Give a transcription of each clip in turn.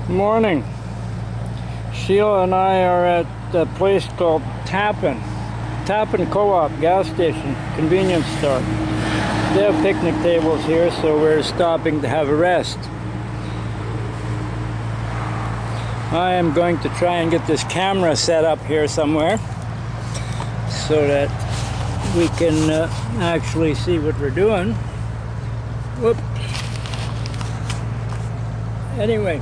Morning. Sheila and I are at a place called Tappan Co-op gas station, convenience store. They have picnic tables here, so we're stopping to have a rest. I am going to try and get this camera set up here somewhere so that we can actually see what we're doing. Whoops. Anyway,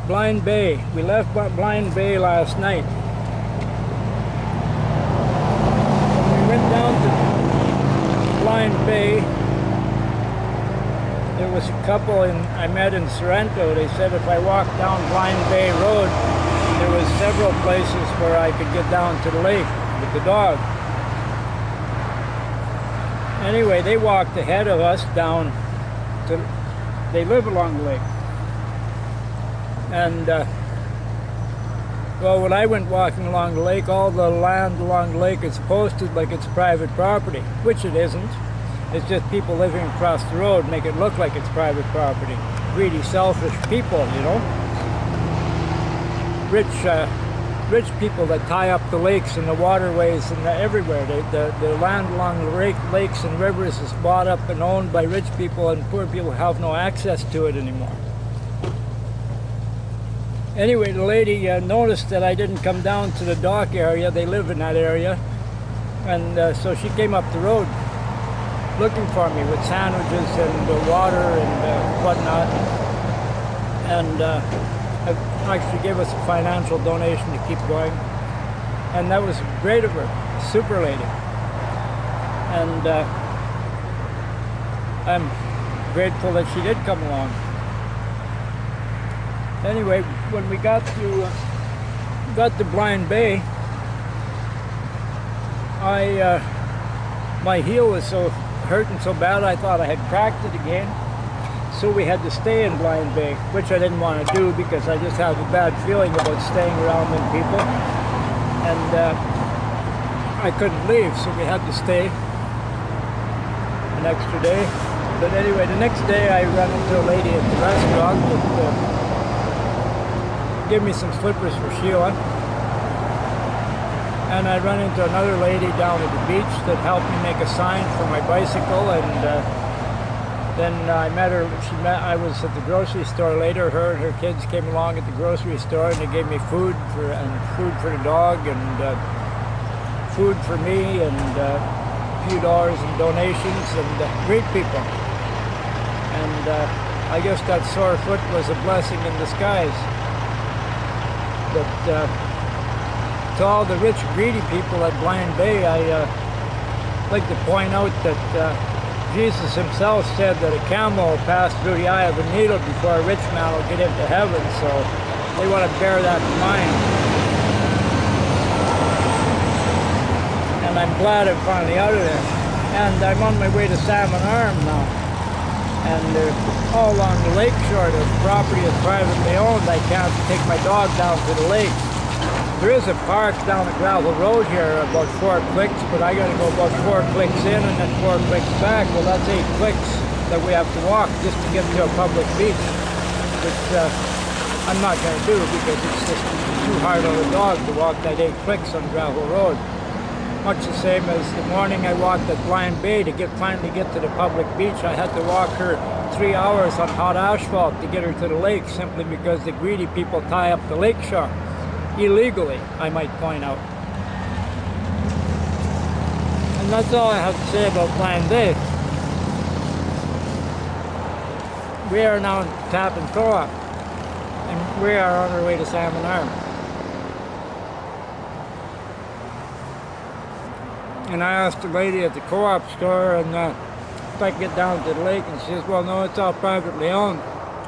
Blind Bay. We left Blind Bay last night. When we went down to Blind Bay, there was a couple I met in Sorrento. They said if I walked down Blind Bay Road, there was several places where I could get down to the lake with the dog. Anyway, they walked ahead of us down to, they live along the lake. And, well, when I went walking along the lake, all the land along the lake is posted like it's private property, which it isn't. It's just people living across the road make it look like it's private property. Greedy, selfish people, you know. Rich people that tie up the lakes and the waterways and everywhere. The land along the lakes and rivers is bought up and owned by rich people, and poor people have no access to it anymore. Anyway, the lady noticed that I didn't come down to the dock area. They live in that area. And so she came up the road looking for me with sandwiches and water and whatnot. And actually gave us a financial donation to keep going. And that was great of her. Super lady. And I'm grateful that she did come along. Anyway, when we got to Blind Bay, my heel was so hurting so bad I thought I had cracked it again. So we had to stay in Blind Bay, which I didn't want to do because I just have a bad feeling about staying around them people. And I couldn't leave, so we had to stay an extra day. But anyway, the next day I ran into a lady at the restaurant that gave me some slippers for Sheila, and I ran into another lady down at the beach that helped me make a sign for my bicycle, and then I met her. I was at the grocery store later. Her and her kids came along at the grocery store, and they gave me food for the dog, and food for me, and a few dollars in donations, and great people. And I guess that sore foot was a blessing in disguise. But to all the rich, greedy people at Blind Bay, I like to point out that Jesus himself said that a camel will pass through the eye of a needle before a rich man will get into heaven, so they want to bear that in mind. And I'm glad I'm finally out of there. And I'm on my way to Salmon Arm now. And they're all along the lake shore. The property is privately owned. I can't take my dog down to the lake. There is a park down the gravel road here, about 4 clicks, but I gotta go about 4 clicks in and then 4 clicks back. Well, that's 8 clicks that we have to walk just to get to a public beach, which I'm not gonna do because it's just too hard on a dog to walk that 8 clicks on gravel road. Much the same as the morning I walked at Blind Bay to finally get to the public beach. I had to walk her 3 hours on hot asphalt to get her to the lake, simply because the greedy people tie up the lake shore. Illegally, I might point out. And that's all I have to say about Blind Bay. We are now in Tappan Co-op, and we are on our way to Salmon Arm. And I asked the lady at the co-op store and if I could get down to the lake, and she says, well, no, it's all privately owned.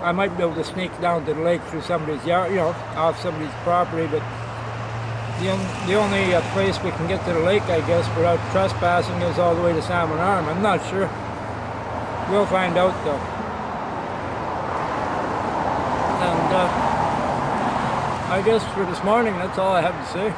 I might be able to sneak down to the lake through somebody's yard, you know, off somebody's property, but the only place we can get to the lake, I guess, without trespassing is all the way to Salmon Arm. I'm not sure. We'll find out, though. And I guess for this morning, that's all I have to say.